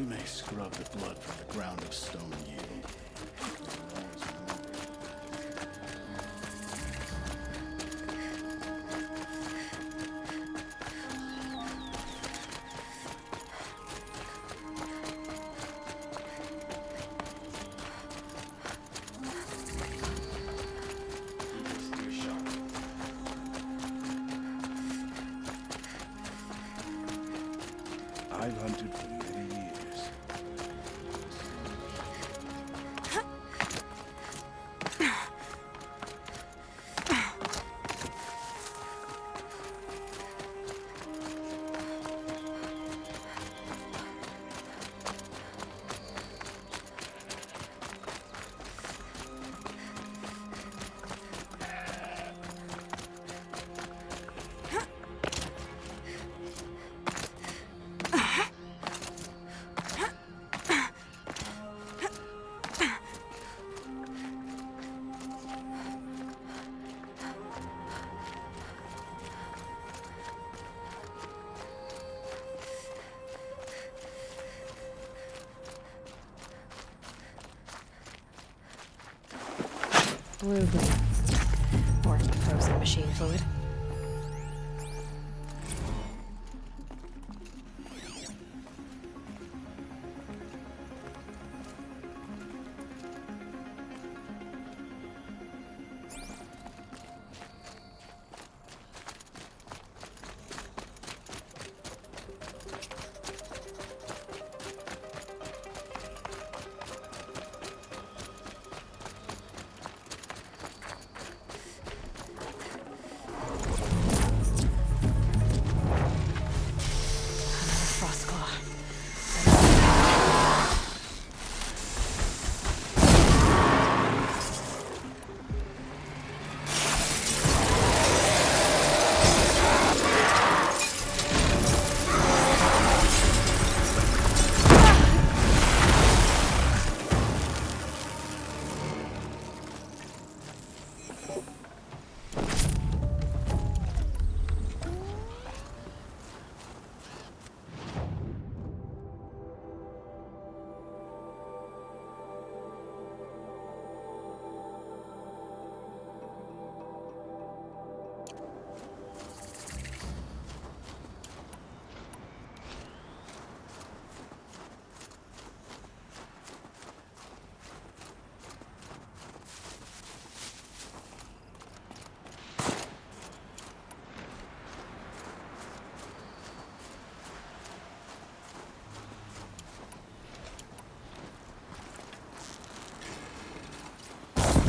may scrub the blood from the ground of stone yield. I've hunted for many years. Blue green. Or frozen machine fluid.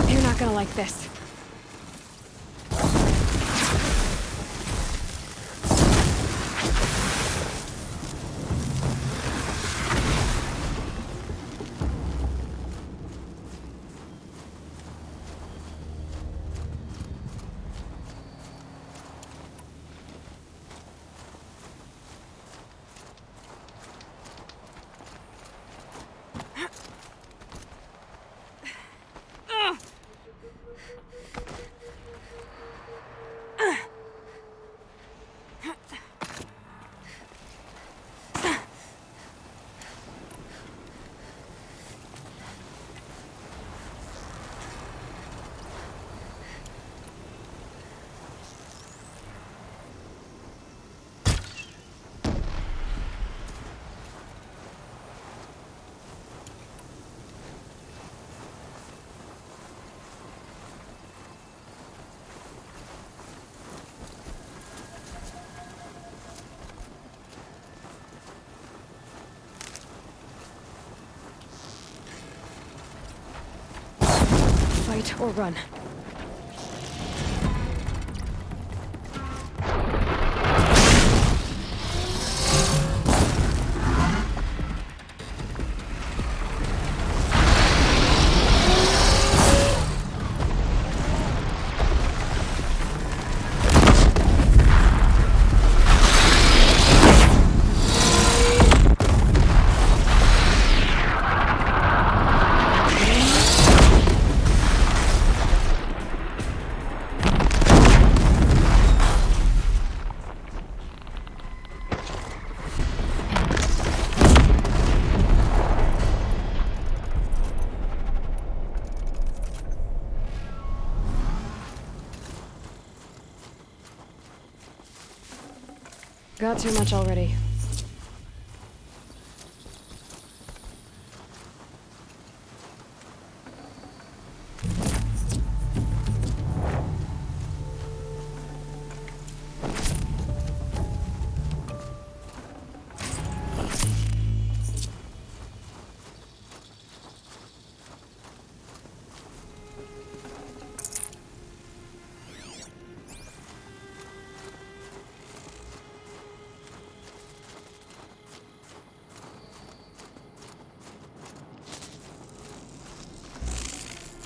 You're not gonna like this. Fight or run. got too much already.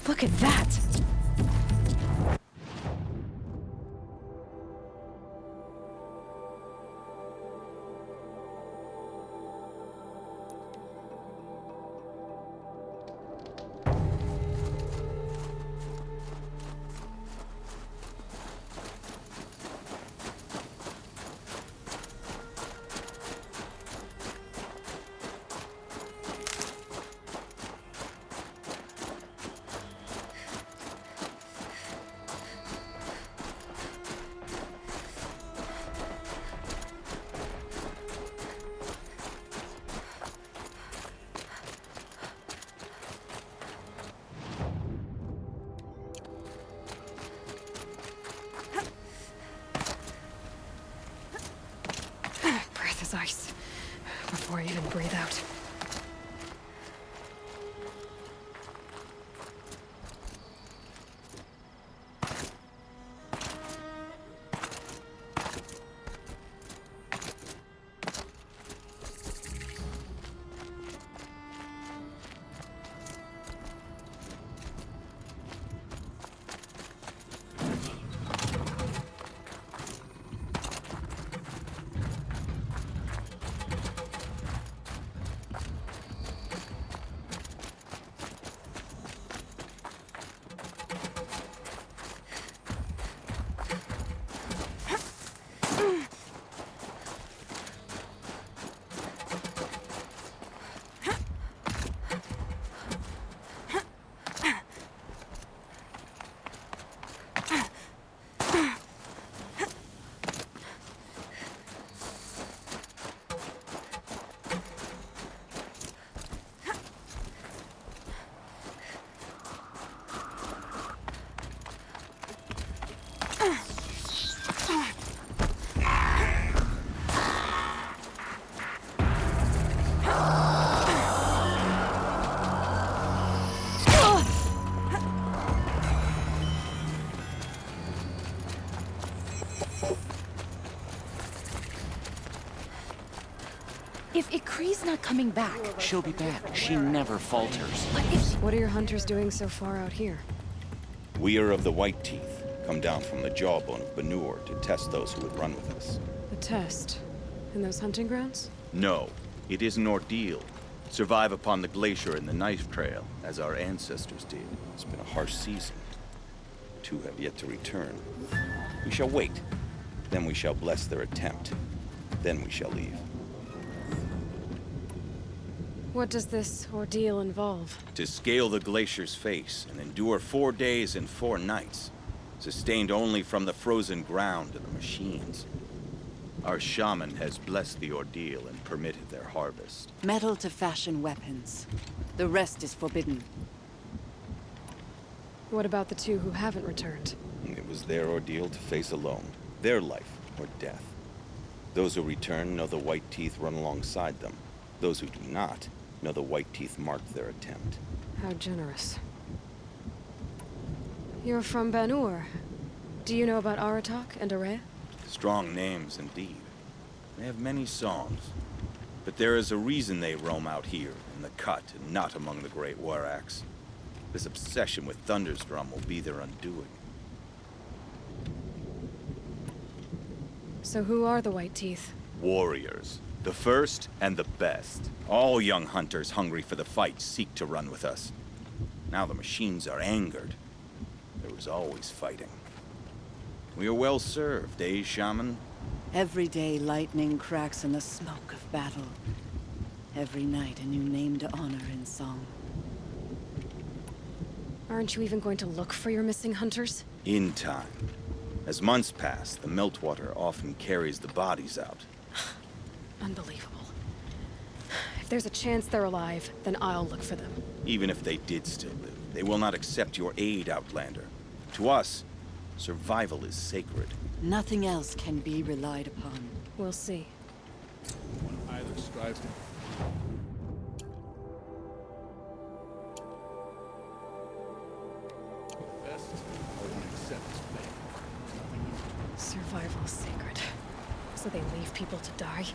Look at that! Breath is ice. Before I even breathe out. If Ikri's not coming back, she'll be back. She never falters. But if... What are your hunters doing so far out here? We are of the White Teeth, come down from the jawbone of Banur to test those who would run with us. A test? In those hunting grounds? No, it is an ordeal. Survive upon the glacier and the knife trail, as our ancestors did. It's been a harsh season. Two have yet to return. We shall wait. Then we shall bless their attempt. Then we shall leave. What does this ordeal involve? To scale the glacier's face and endure 4 days and 4 nights, sustained only from the frozen ground and the machines. Our shaman has blessed the ordeal and permitted their harvest. Metal to fashion weapons. The rest is forbidden. What about the two who haven't returned? It was their ordeal to face alone. Their life or death. Those who return know the White Teeth run alongside them. Those who do not know the White Teeth marked their attempt. How generous. You're from Banur. Do you know about Aratak and Araya? Strong names indeed. They have many songs. But there is a reason they roam out here, in the cut, and not among the great Waraks. This obsession with Thundersdrum will be their undoing. So who are the White Teeth? Warriors. The first and the best. All young hunters hungry for the fight seek to run with us. Now the machines are angered. There was always fighting. We are well served, eh, Shaman? Every day lightning cracks in the smoke of battle. Every night a new name to honor in song. Aren't you even going to look for your missing hunters? In time. As months pass, the meltwater often carries the bodies out. Unbelievable. If there's a chance they're alive, then I'll look for them. Even if they did still live, they will not accept your aid, Outlander. To us, survival is sacred. Nothing else can be relied upon. We'll see. One either strives to... best, or one accepts fate. Survival's sacred. So they leave people to die?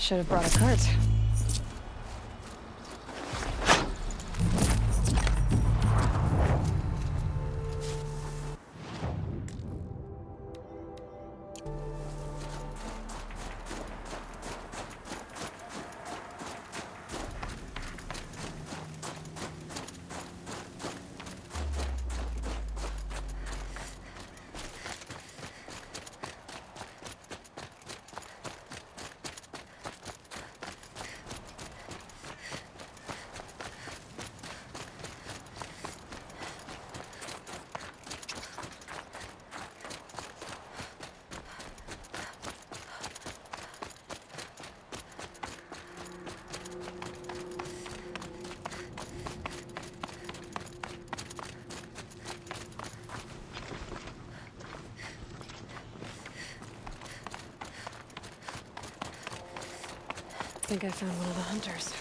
Should have brought a cart. I think I found one of the hunters.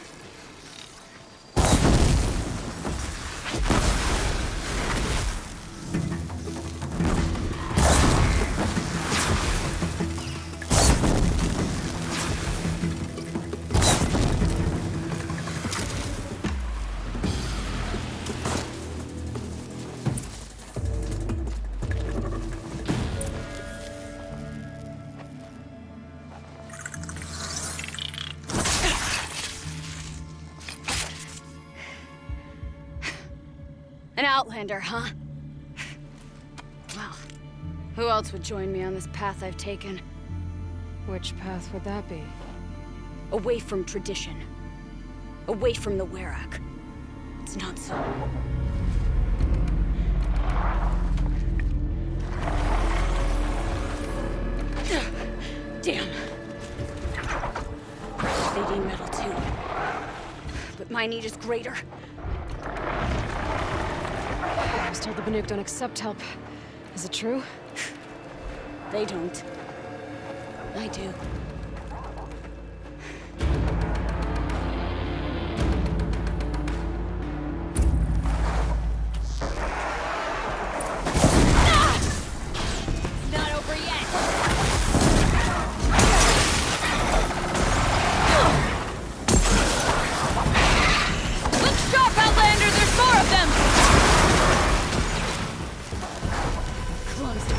An outlander, huh? Well, who else would join me on this path I've taken? Which path would that be? Away from tradition. Away from the Werak. It's not so. Damn. They need metal too. But my need is greater. I was told the Banuk don't accept help. Is it true? They don't. I do. Not over yet. Look sharp, Outlander! There's more of them! Clumsy.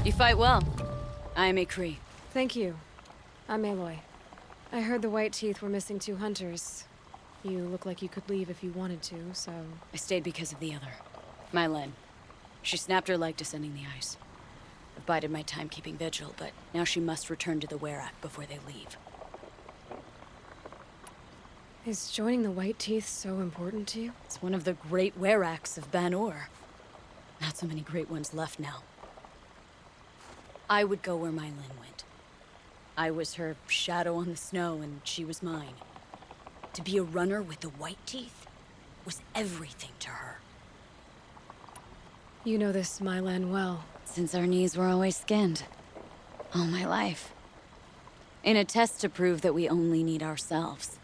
You fight well. I am a Kree. Thank you. I'm Aloy. I heard the White Teeth were missing 2 hunters. You look like you could leave if you wanted to, so... I stayed because of the other. My Len. She snapped her leg descending the ice. I've bided my time keeping vigil, but now she must return to the Werak before they leave. Is joining the White Teeth so important to you? It's one of the great Weraks of Banor. Not so many great ones left now. I would go where Mylin went. I was her shadow on the snow, and she was mine. To be a runner with the White Teeth was everything to her. You know this Mylan well. Since our knees were always skinned. All my life. In a test to prove that we only need ourselves.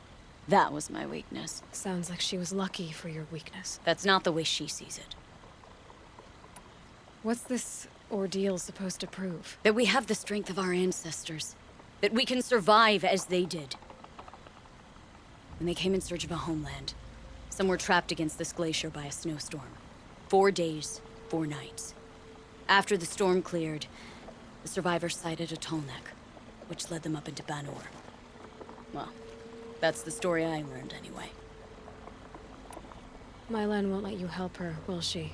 That was my weakness. Sounds like she was lucky for your weakness. That's not the way she sees it. What's this ordeal supposed to prove? That we have the strength of our ancestors. That we can survive as they did. When they came in search of a homeland, some were trapped against this glacier by a snowstorm. 4 days, 4 nights. After the storm cleared, the survivors sighted a Tolnek, which led them up into Banor. Well, that's the story I learned anyway. Mylan won't let you help her, will she?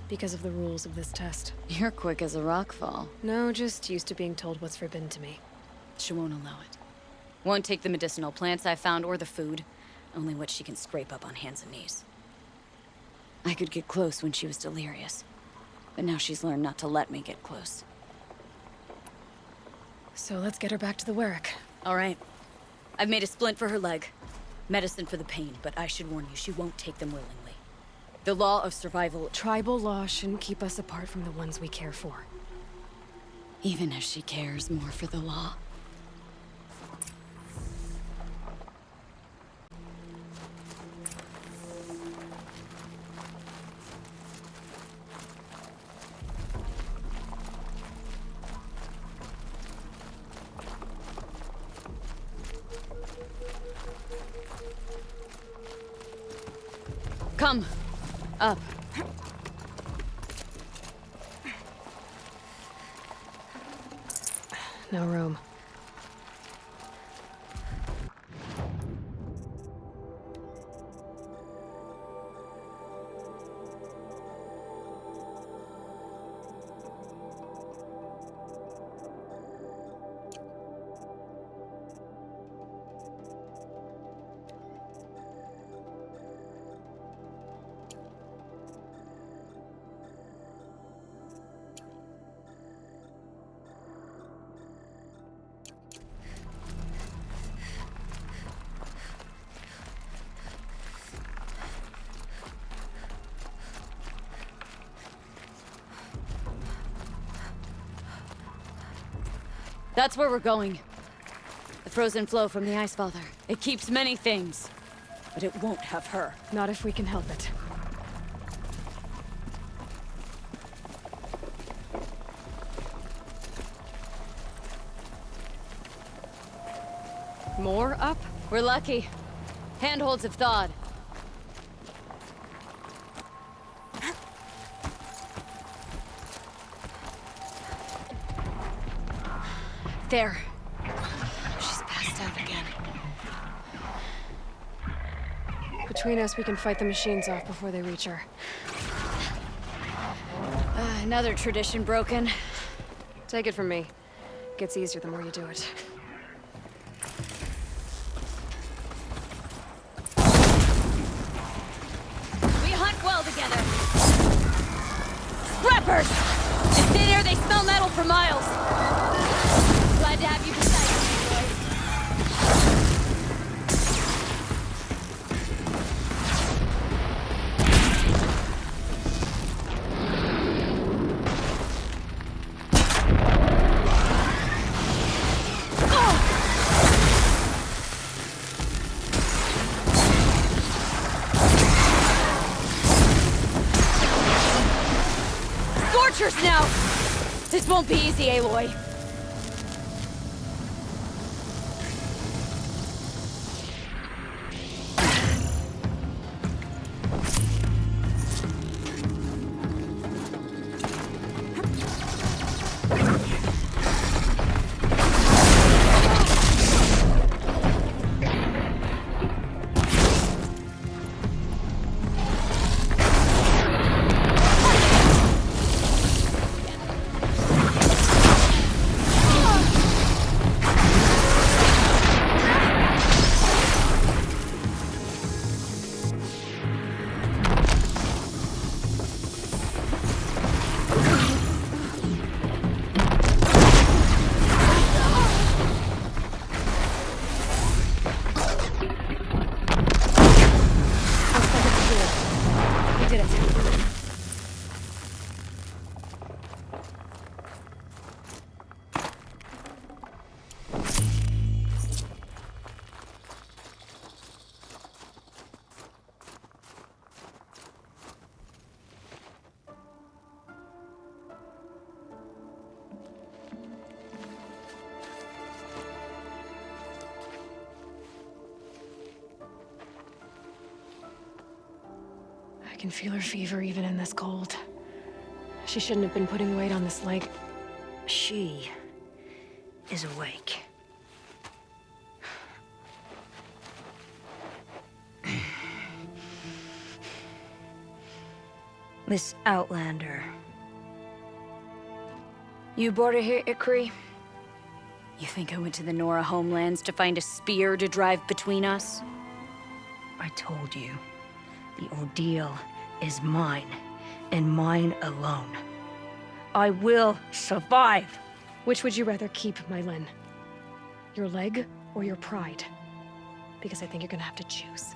Because of the rules of this test. You're quick as a rockfall. No, just used to being told what's forbidden to me. She won't allow it. Won't take the medicinal plants I found or the food. Only what she can scrape up on hands and knees. I could get close when she was delirious. But now she's learned not to let me get close. So let's get her back to the Werak. All right. I've made a splint for her leg. Medicine for the pain, but I should warn you, she won't take them willingly. The law of survival... Tribal law shouldn't keep us apart from the ones we care for. Even if she cares more for the law. Come. Up. No room. That's where we're going. The frozen flow from the Ice Father. It keeps many things, but it won't have her. Not if we can help it. More up? We're lucky. Handholds have thawed. There. She's passed out again. Between us, we can fight the machines off before they reach her. Another tradition broken. Take it from me. Gets easier the more you do it. We hunt well together. Scrappers! In thin air, they smell metal for miles. Glad to have you beside me, boy. Scorchers now! This won't be easy, Aloy. I can feel her fever even in this cold. She shouldn't have been putting weight on this leg. She is awake. This Outlander. You brought her here, Ikri? You think I went to the Nora homelands to find a spear to drive between us? I told you, the ordeal is mine, and mine alone. I will survive. Which would you rather keep, Mylin? Your leg or your pride? Because I think you're gonna have to choose.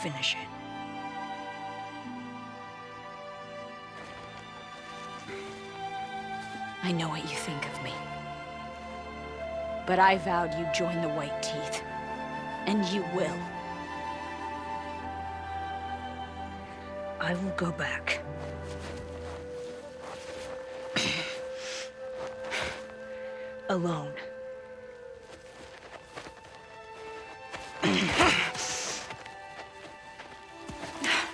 Finish it. I know what you think of me. But I vowed you'd join the White Teeth. And you will. I will go back. Alone.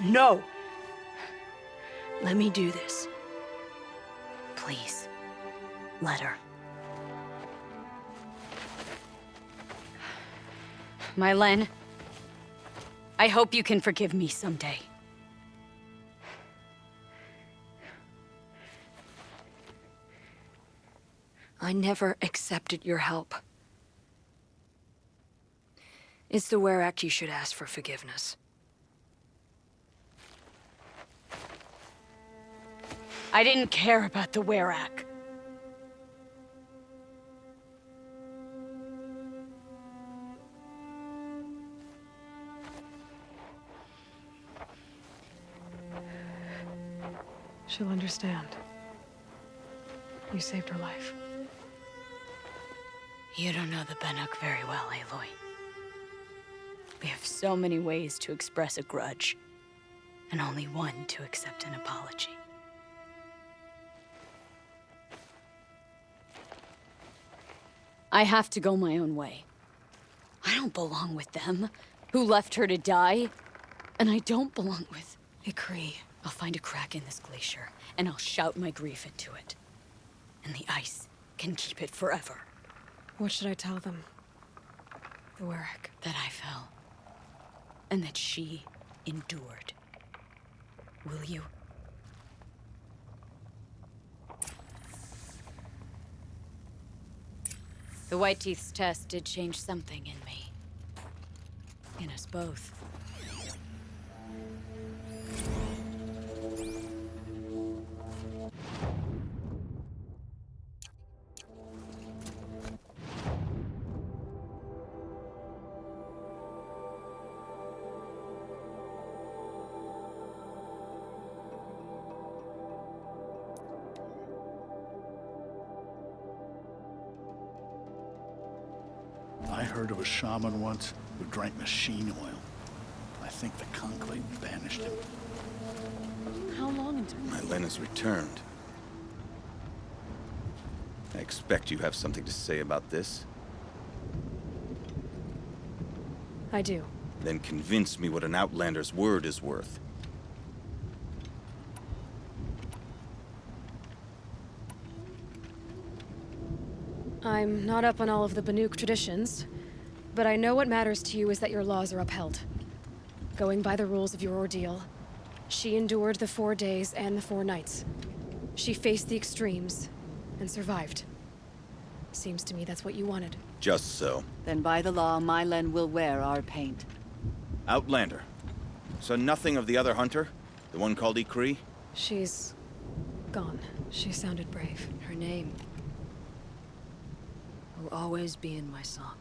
No! Let me do this. Please, let her. Mylin, I hope you can forgive me someday. I never accepted your help. It's the Werak you should ask for forgiveness. I didn't care about the Werak. She'll understand. You saved her life. You don't know the Banuk very well, Aloy. We have so many ways to express a grudge, and only one to accept an apology. I have to go my own way. I don't belong with them, who left her to die. And I don't belong with... Ikri. I'll find a crack in this glacier, and I'll shout my grief into it. And the ice can keep it forever. What should I tell them? The Werak. That I fell. And that she endured. Will you? The White Teeth's test did change something in me. In us both. I heard of a shaman once who drank machine oil. I think the conclave banished him. How long until... Mylin has returned. I expect you have something to say about this. I do. Then convince me what an Outlander's word is worth. I'm not up on all of the Banuk traditions, but I know what matters to you is that your laws are upheld. Going by the rules of your ordeal, she endured the 4 days and the 4 nights. She faced the extremes and survived. Seems to me that's what you wanted. Just so. Then by the law, Mylin will wear our paint. Outlander. So nothing of the other hunter? The one called Ikri? She's... gone. She sounded brave. Her name will always be in my song.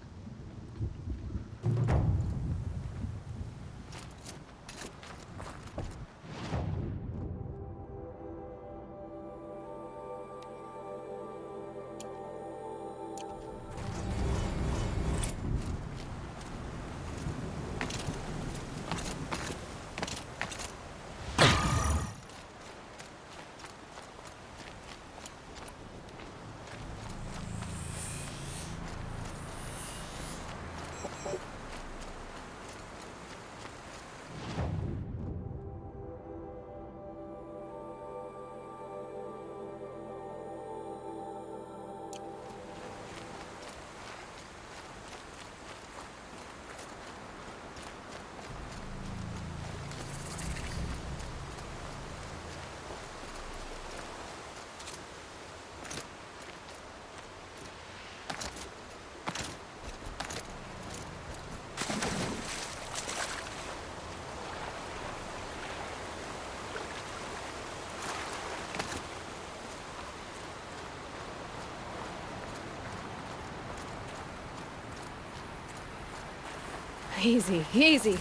Easy, easy.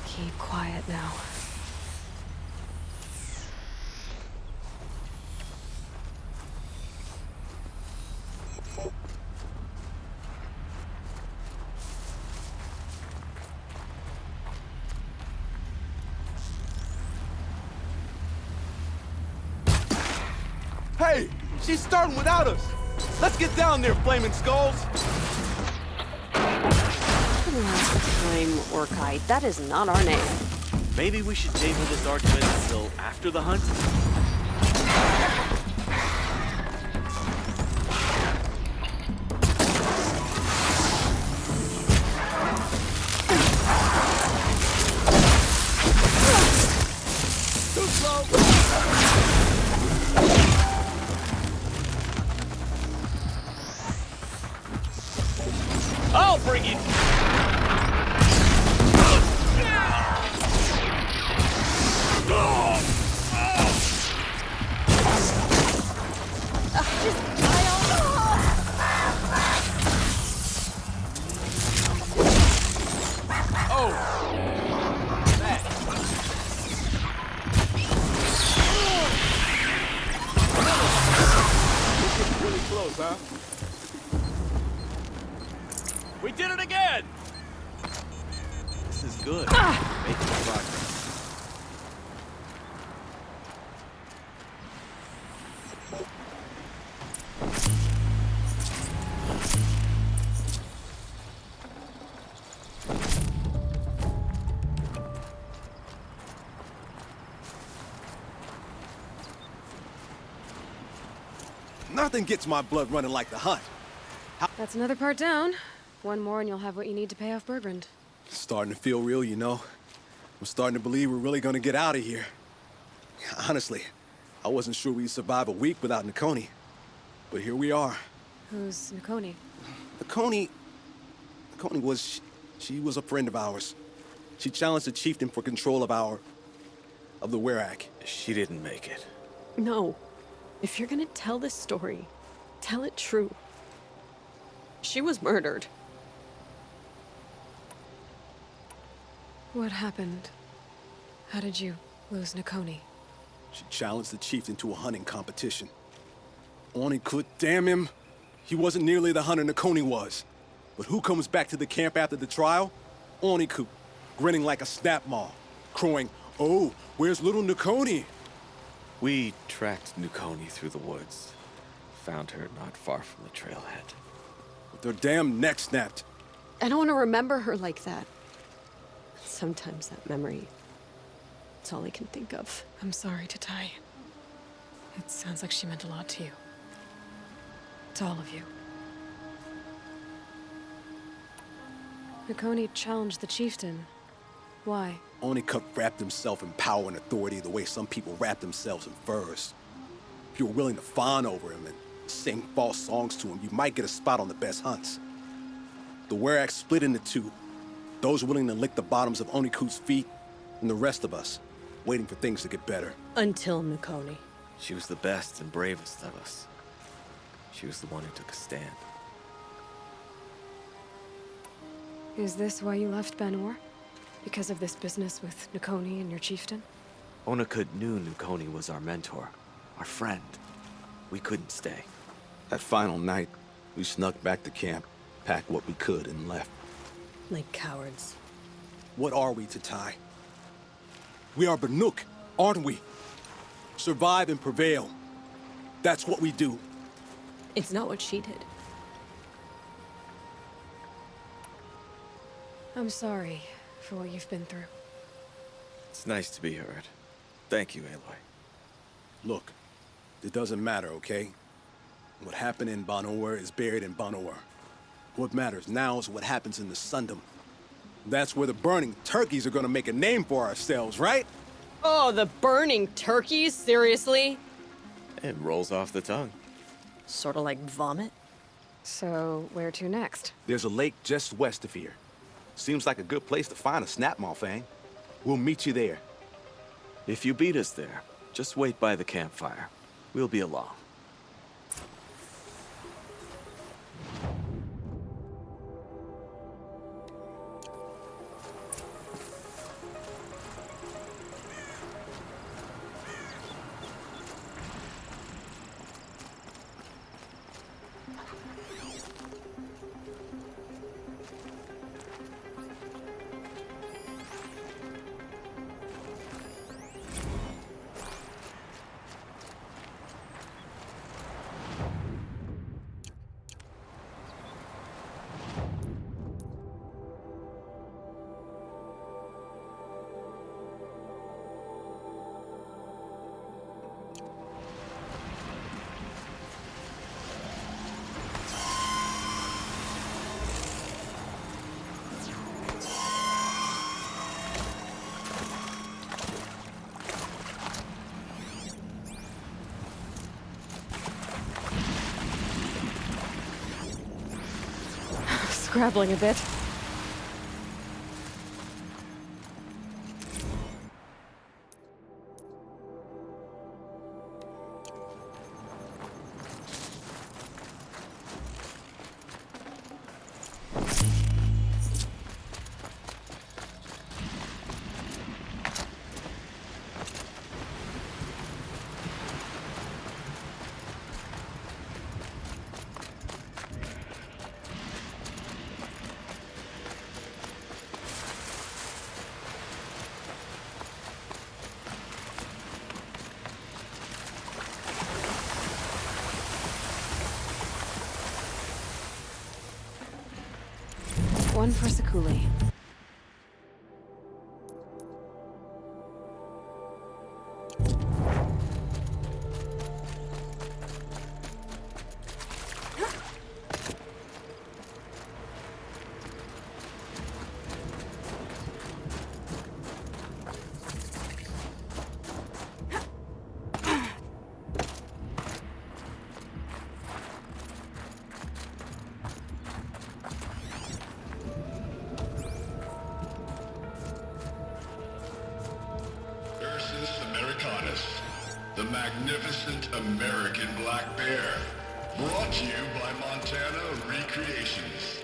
Keep quiet now. Hey, she's starting without us. Let's get down there, flaming skulls. Flame Orkite, that is not our name. Maybe we should table this argument until after the hunt? Too slow. I'll bring it! Really close, huh? We did it again! This is good. Making progress. Nothing gets my blood running like the hunt. That's another part down. One more and you'll have what you need to pay off Bergrand. Starting to feel real, you know. I'm starting to believe we're really gonna get out of here. Honestly, I wasn't sure we'd survive a week without Nakoni. But here we are. Who's Nakoni? Nakoni was... She was a friend of ours. She challenged the chieftain for control of the Werak. She didn't make it. No. If you're gonna tell this story, tell it true. She was murdered. What happened? How did you lose Nakoni? She challenged the chieftain to a hunting competition. Oni could, damn him. He wasn't nearly the hunter Nakoni was. But who comes back to the camp after the trial? Oniku, grinning like a snap maw, crowing, "Oh, where's little Nakoni?" We tracked Nakoni through the woods. Found her not far from the trailhead. With their damn neck snapped. I don't want to remember her like that. Sometimes that memory, it's all I can think of. I'm sorry, Tatai. It sounds like she meant a lot to you. To all of you. Nakoni challenged the chieftain. Why? Oniku wrapped himself in power and authority the way some people wrap themselves in furs. If you were willing to fawn over him and sing false songs to him, you might get a spot on the best hunts. The Werak split into two. Those willing to lick the bottoms of Oniku's feet, and the rest of us, waiting for things to get better. Until Nakoni. She was the best and bravest of us. She was the one who took a stand. Is this why you left Banor? Because of this business with Nakoni and your chieftain? Onakut knew Nakoni was our mentor, our friend. We couldn't stay. That final night, we snuck back to camp, packed what we could, and left. Like cowards. What are we, Tatai? We are Banuk, aren't we? Survive and prevail. That's what we do. It's not what she did. I'm sorry for what you've been through. It's nice to be heard. Thank you, Aloy. Look, it doesn't matter, okay? What happened in Banor is buried in Banor. What matters now is what happens in the Sundom. That's where the burning turkeys are gonna make a name for ourselves, right? Oh, the burning turkeys? Seriously? It rolls off the tongue. Sort of like vomit? So, where to next? There's a lake just west of here. Seems like a good place to find a snapmaw fang. We'll meet you there. If you beat us there, just wait by the campfire. We'll be along. Scrabbling a bit. One for Sakuli. The magnificent American black bear. Brought to you by Montana Recreations.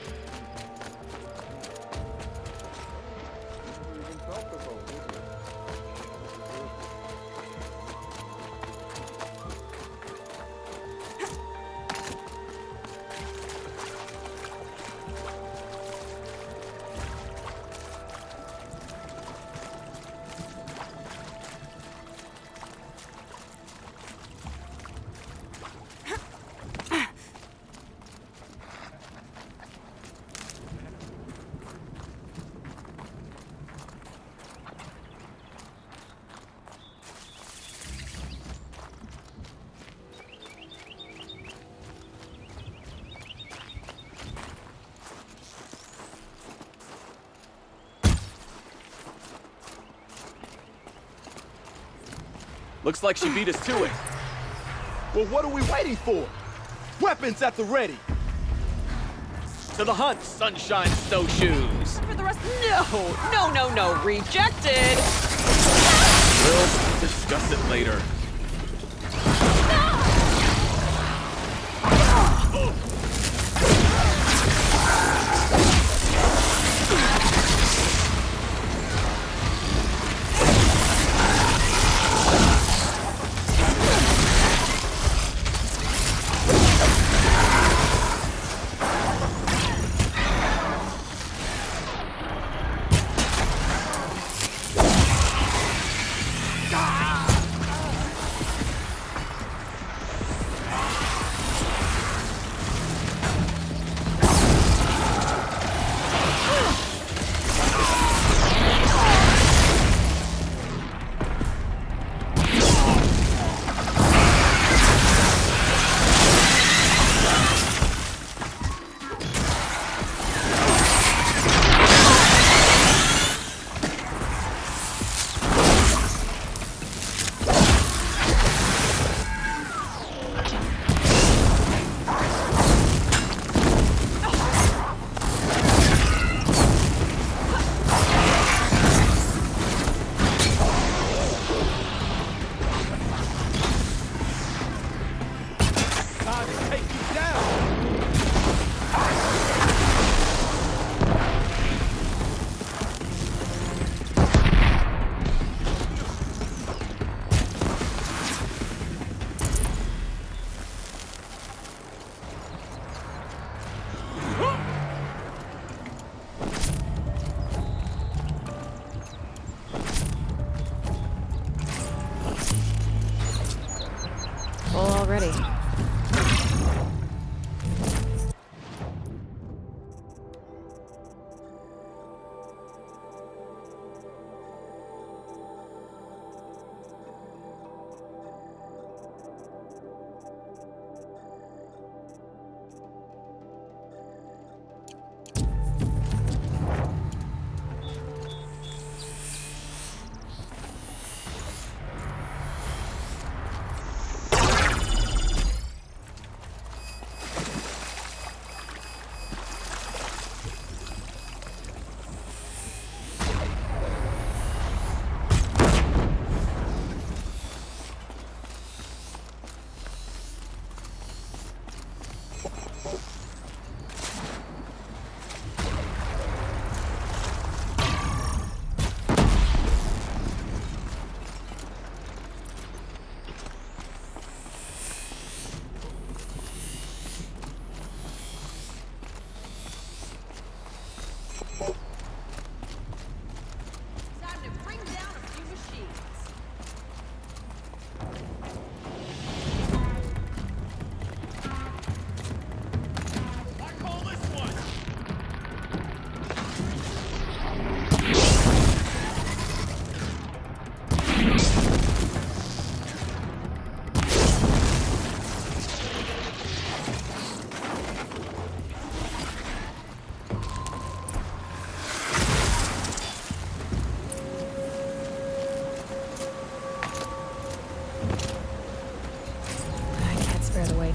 Looks like she beat us to it. Well, what are we waiting for? Weapons at the ready! To the hunt, sunshine snowshoes! For the rest, no, rejected! We'll discuss it later.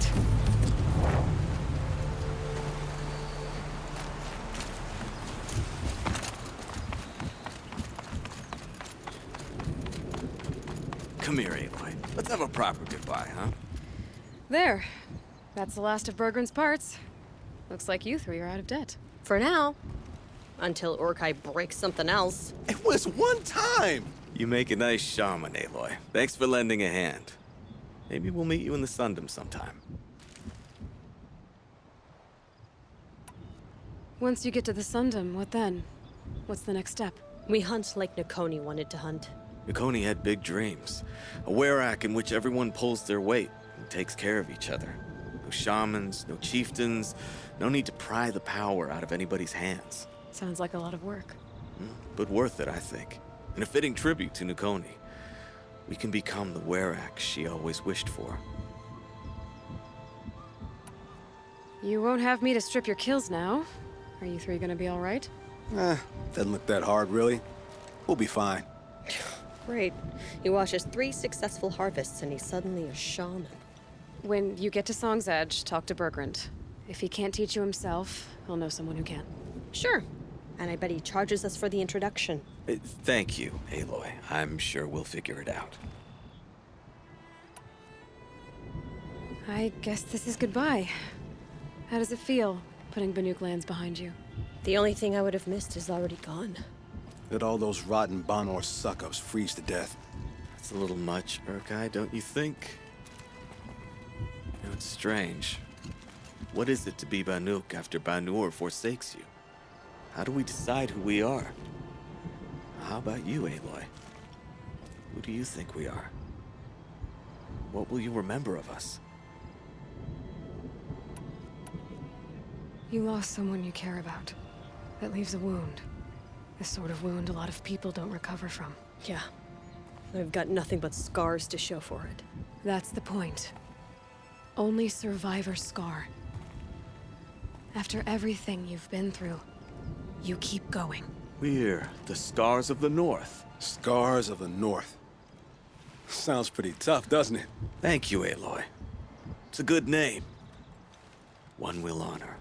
it. Come here, Aloy. Let's have a proper goodbye, huh? There. That's the last of Bergren's parts. Looks like you three are out of debt. For now. Until Orkai breaks something else. It was one time! You make a nice shaman, Aloy. Thanks for lending a hand. Maybe we'll meet you in the Sundom sometime. Once you get to the Sundom, what then? What's the next step? We hunt like Nakoni wanted to hunt. Nakoni had big dreams. A werak in which everyone pulls their weight and takes care of each other. No shamans, no chieftains, no need to pry the power out of anybody's hands. Sounds like a lot of work. But worth it, I think. And a fitting tribute to Nakoni. We can become the werak she always wished for. You won't have me to strip your kills now. Are you three gonna be all right? Doesn't look that hard, really. We'll be fine. Great. He watches 3 successful harvests and he's suddenly a shaman. When you get to Song's Edge, talk to Bergrand. If he can't teach you himself, he'll know someone who can. Sure. And I bet he charges us for the introduction. Thank you, Aloy. I'm sure we'll figure it out. I guess this is goodbye. How does it feel, putting Banuk lands behind you? The only thing I would have missed is already gone. Let all those rotten Banor suck-ups freeze to death. That's a little much, Urkai, don't you think? You know, it's strange. What is it to be Banuk after Banur forsakes you? How do we decide who we are? How about you, Aloy? Who do you think we are? What will you remember of us? You lost someone you care about. That leaves a wound. The sort of wound a lot of people don't recover from. Yeah. I've got nothing but scars to show for it. That's the point. Only survivors scar. After everything you've been through, you keep going. We're the Scars of the North. Scars of the North. Sounds pretty tough, doesn't it? Thank you, Aloy. It's a good name. One we'll honor.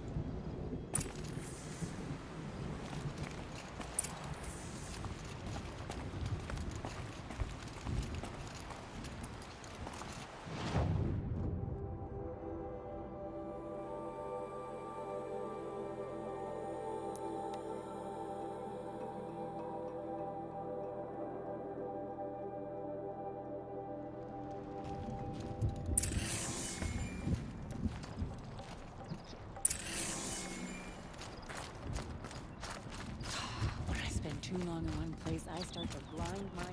When I spend too long in one place, I start to blind my...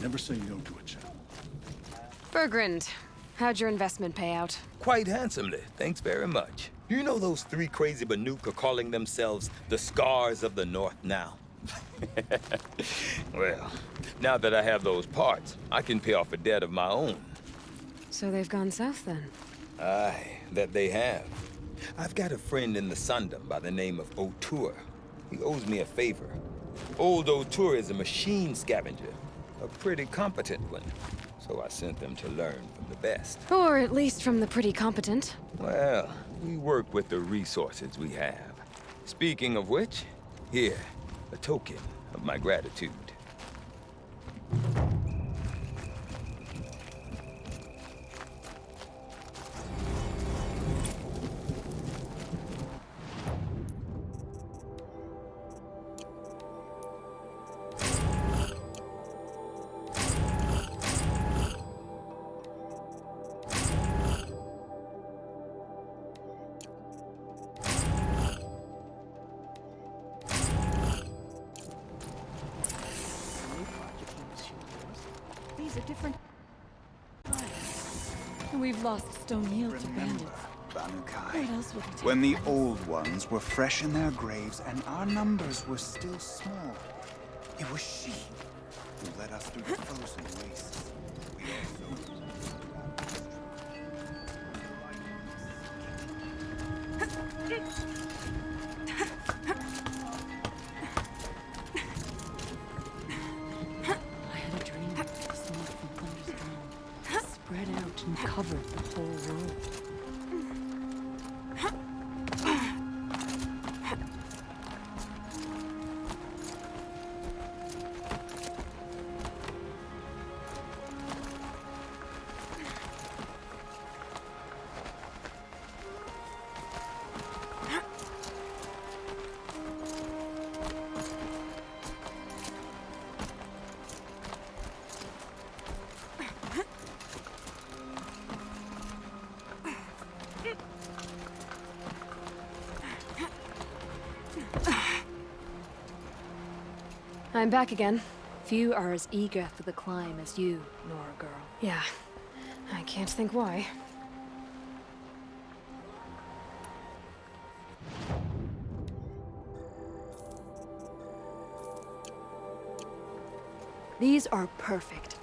Never say no to a challenge. Bergrand, how'd your investment pay out? Quite handsomely, thanks very much. You know those 3 crazy Banuk are calling themselves the Scars of the North now? Well, now that I have those parts, I can pay off a debt of my own. So they've gone south then? Aye, that they have. I've got a friend in the Sundom by the name of O'Toole. He owes me a favor. Old O'Toole is a machine scavenger, a pretty competent one. So I sent them to learn from the best. Or at least from the pretty competent. Well, we work with the resources we have. Speaking of which, here, a token of my gratitude. These are different... We've lost Stone Hill to bandits. Banukai, What else would it take? when the old ones were fresh in their graves and our numbers were still small, it was she who led us through the frozen wastes. We I had a dream. Smoke from thunders and covered the whole room. I'm back again. Few are as eager for the climb as you, Nora girl. Yeah. I can't think why. These are perfect.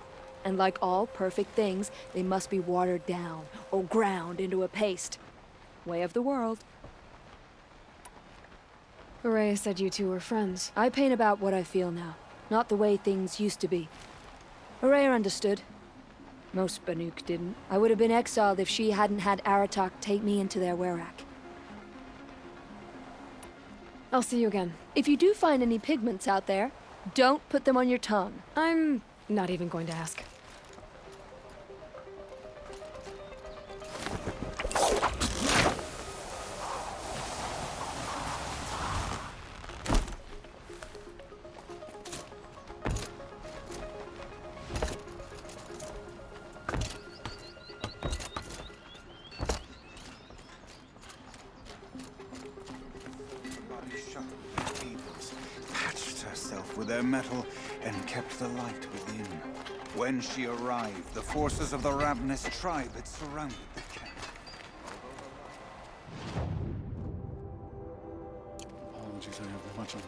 And like all perfect things, they must be watered down or ground into a paste. Way of the world. Rhea said you two were friends. I paint about what I feel now, not the way things used to be. Rhea understood. Most Banuk didn't. I would have been exiled if she hadn't had Aratak take me into their werak. I'll see you again. If you do find any pigments out there, don't put them on your tongue. I'm not even going to ask. With their metal and kept the light within. When she arrived, the forces of the ravenous tribe had surrounded the camp. Apologies, I have much on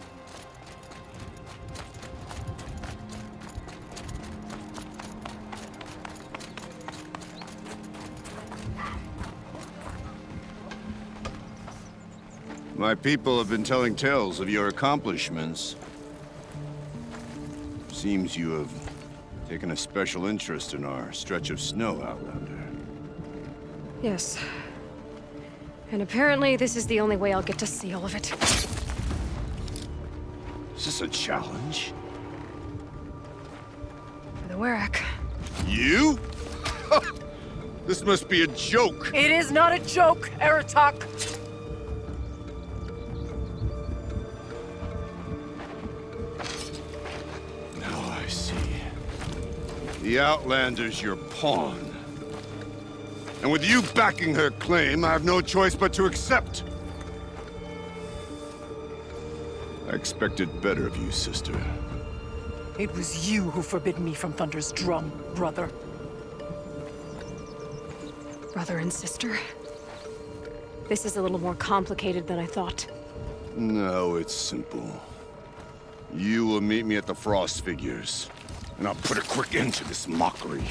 My people have been telling tales of your accomplishments. Seems you have taken a special interest in our stretch of snow, Outlander. Yes. And apparently this is the only way I'll get to see all of it. Is this a challenge? For the werak. You? This must be a joke. It is not a joke, Aratak. The Outlander's your pawn. And with you backing her claim, I have no choice but to accept. I expected better of you, sister. It was you who forbid me from Thunder's drum, brother. Brother and sister? This is a little more complicated than I thought. No, it's simple. You will meet me at the Frost Figures. And I'll put a quick end to this mockery.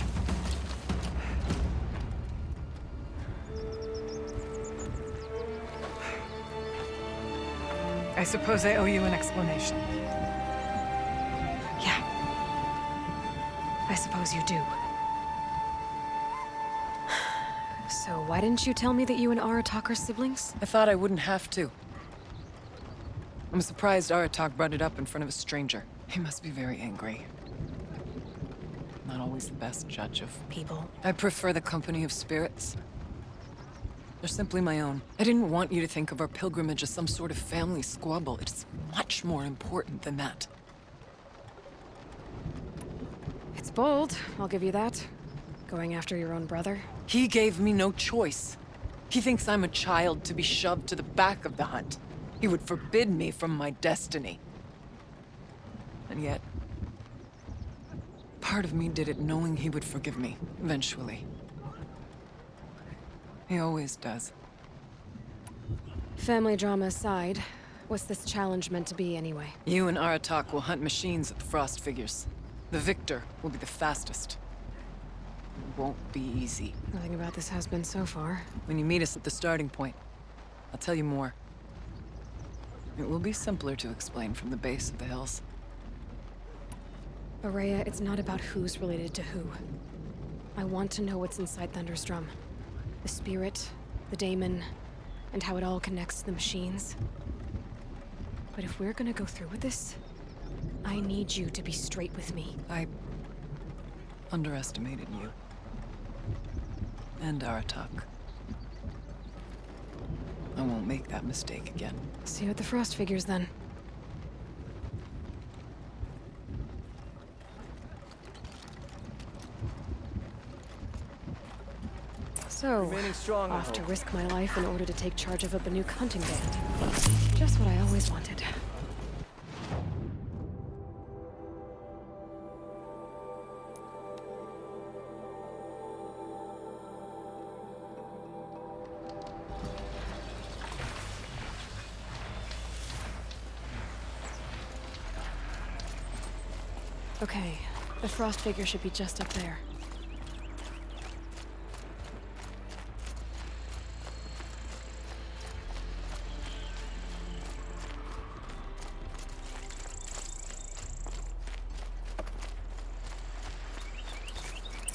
I suppose I owe you an explanation. Yeah. I suppose you do. So why didn't you tell me that you and Aratak are siblings? I thought I wouldn't have to. I'm surprised Aratak brought it up in front of a stranger. He must be very angry. Not always the best judge of people. I prefer the company of spirits. They're simply my own. I didn't want you to think of our pilgrimage as some sort of family squabble. It's much more important than that. It's bold, I'll give you that. Going after your own brother. He gave me no choice. He thinks I'm a child to be shoved to the back of the hunt. He would forbid me from my destiny. And yet, part of me did it knowing he would forgive me, eventually. He always does. Family drama aside, what's this challenge meant to be anyway? You and Aratak will hunt machines at the Frost Figures. The victor will be the fastest. It won't be easy. Nothing about this has been so far. When you meet us at the starting point, I'll tell you more. It will be simpler to explain from the base of the hills. Rhea, it's not about who's related to who. I want to know what's inside Thunderstrom. The spirit, the daemon, and how it all connects to the machines. But if we're gonna go through with this, I need you to be straight with me. I underestimated you. And Aratak. I won't make that mistake again. See you at the Frost figures then. So, off to risk my life in order to take charge of a Banuk hunting band. Just what I always wanted. Okay, the Frost figure should be just up there.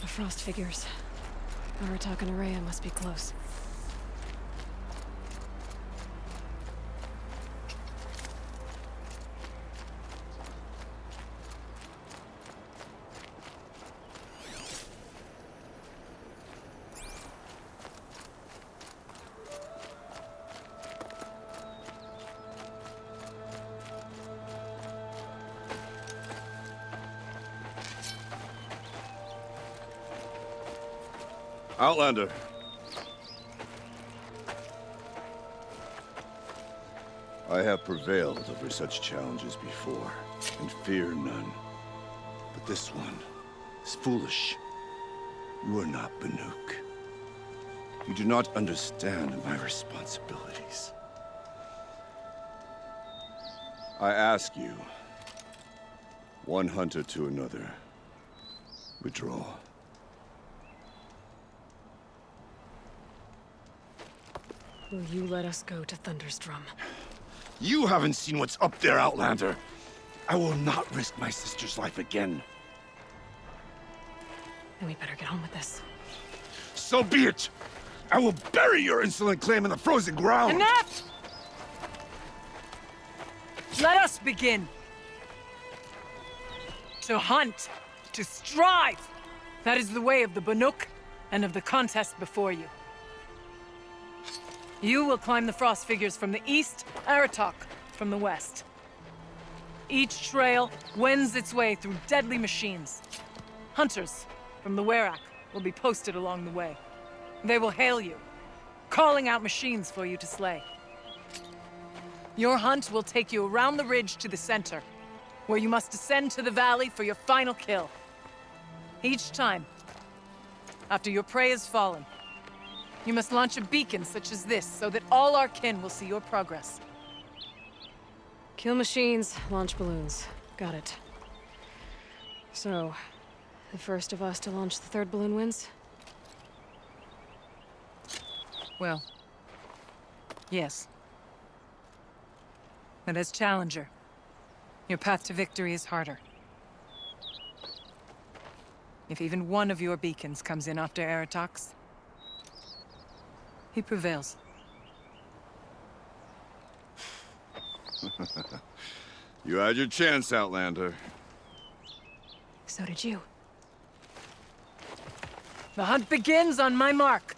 The Frost figures. Aratak and Araya must be close. Outlander. I have prevailed over such challenges before, and fear none. But this one is foolish. You are not Banuk. You do not understand my responsibilities. I ask you, one hunter to another, withdraw. Will you let us go to Thunderstrom? You haven't seen what's up there, Outlander. I will not risk my sister's life again. Then we better get on with this. So be it! I will bury your insolent claim in the frozen ground! Enough! Let us begin. To hunt, to strive. That is the way of the Banuk and of the contest before you. You will climb the Frost figures from the east, Aratak from the west. Each trail wends its way through deadly machines. Hunters from the Werak will be posted along the way. They will hail you, calling out machines for you to slay. Your hunt will take you around the ridge to the center, where you must descend to the valley for your final kill. Each time, after your prey has fallen, you must launch a beacon such as this, so that all our kin will see your progress. Kill machines, launch balloons. Got it. So, the first of us to launch the third balloon wins? Well, yes. And as challenger, your path to victory is harder. If even one of your beacons comes in after Aratak's, he prevails. You had your chance, Outlander. So did you. The hunt begins on my mark.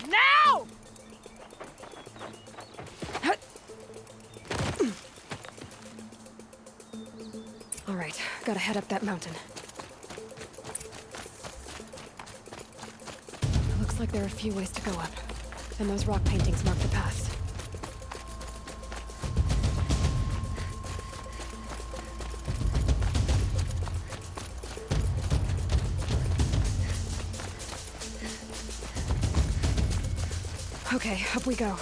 Now! All right, gotta head up that mountain. Looks like there are a few ways to go up, and those rock paintings mark the paths. Okay, up we go.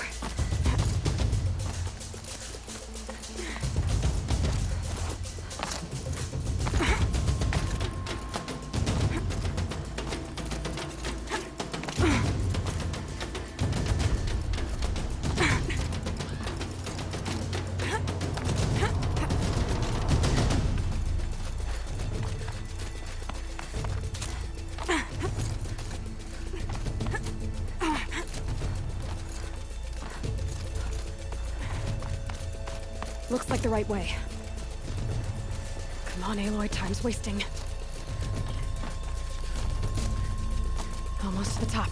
Looks like the right way. Come on, Aloy, time's wasting. Almost to the top.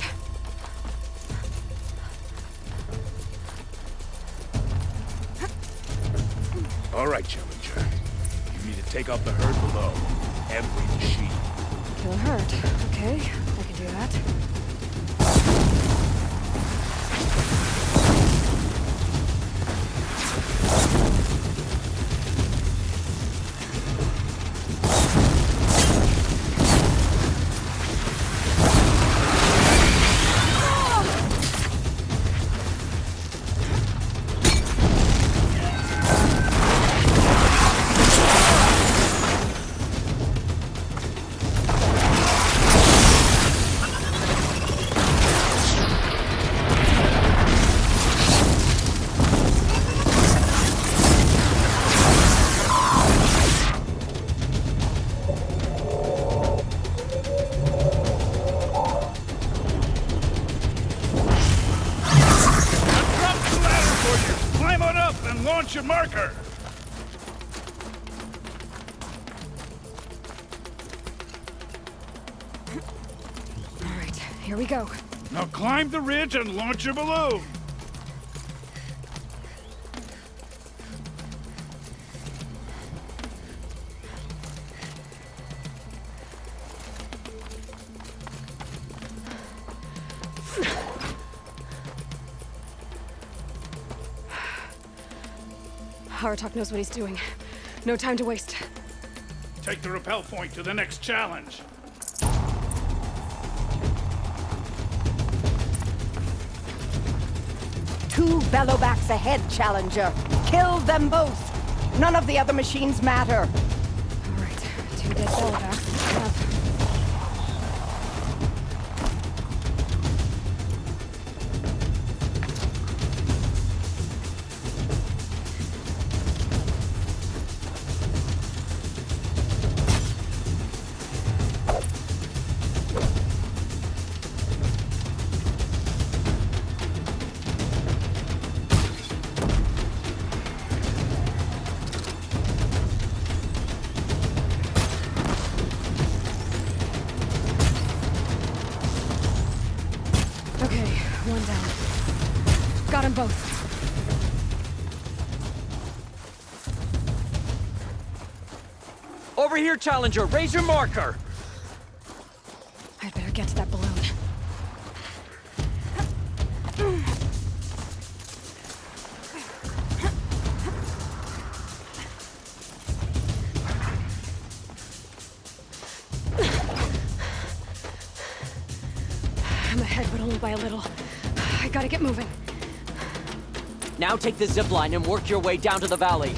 All right, Challenger. You need to take out the herd below. Every machine. Kill a herd. Okay, I can do that. Launch your marker! All right, here we go. Now climb the ridge and launch your balloon! Aratak knows what he's doing. No time to waste. Take the rappel point to the next challenge. Two bellowbacks ahead, Challenger. Kill them both. None of the other machines matter. All right, 2 dead bellowbacks. Enough. Okay, one down. Got them both. Over here, Challenger! Raise your marker! I'd better get to that balloon. I'm ahead, but only by a little. I gotta get moving. Now take the zip line and work your way down to the valley.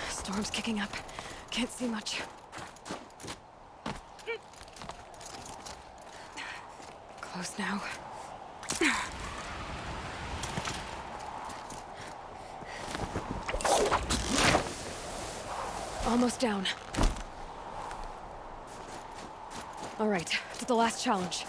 Storm's kicking up. Can't see much. Close now. Almost down. All right, to the last challenge.